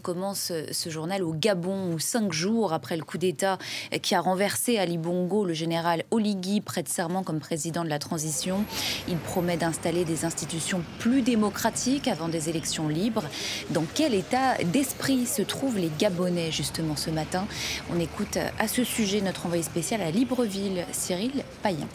Commence ce journal au Gabon, où 5 jours après le coup d'État qui a renversé Ali Bongo, le général Oligui prête serment comme président de la transition. Il promet d'installer des institutions plus démocratiques avant des élections libres. Dans quel état d'esprit se trouvent les Gabonais justement ce matin? On écoute à ce sujet notre envoyé spécial à Libreville, Cyril Payen.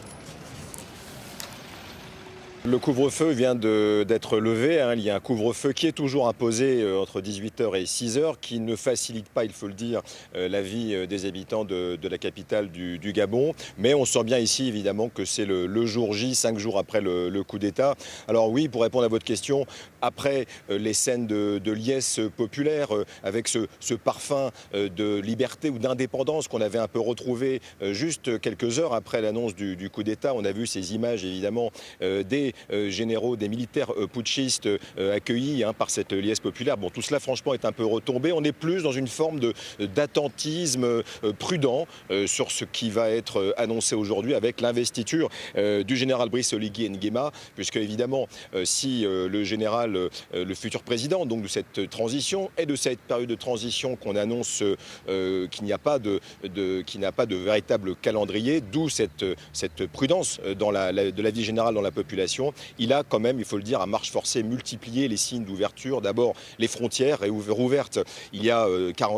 Le couvre-feu vient d'être levé. Il y a un couvre-feu qui est toujours imposé entre 18h et 6h, qui ne facilite pas, il faut le dire, la vie des habitants de la capitale du Gabon. Mais on sent bien ici, évidemment, que c'est le jour J, 5 jours après le coup d'État. Alors oui, pour répondre à votre question, après les scènes de liesse populaire, avec ce parfum de liberté ou d'indépendance qu'on avait un peu retrouvé juste quelques heures après l'annonce du coup d'État, on a vu ces images, évidemment, des généraux, des militaires putschistes accueillis par cette liesse populaire. Bon, tout cela, franchement, est un peu retombé. On est plus dans une forme d'attentisme prudent sur ce qui va être annoncé aujourd'hui avec l'investiture du général Brice Oligui Nguema, puisque, évidemment, si le général, le futur président donc de cette transition et de cette période de transition qu'on annonce qu'il n'y a pas de véritable calendrier, d'où cette prudence de la vie générale dans la population. Il a quand même, il faut le dire, à marche forcée multiplié les signes d'ouverture. D'abord, les frontières rouvertes il y a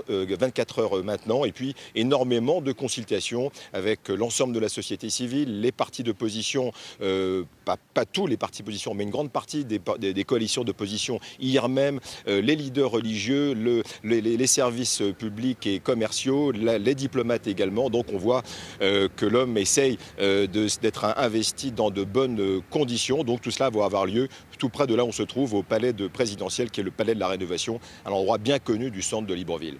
24 heures maintenant, et puis énormément de consultations avec l'ensemble de la société civile, les partis d'opposition, pas tous les partis d'opposition, mais une grande partie des coalitions d'opposition. Hier même, les leaders religieux, les services publics et commerciaux, les diplomates également. Donc on voit que l'homme essaye d'être investi dans de bonnes conditions. Donc tout cela va avoir lieu tout près de là où on se trouve, au palais présidentiel, qui est le palais de la Rénovation, un endroit bien connu du centre de Libreville.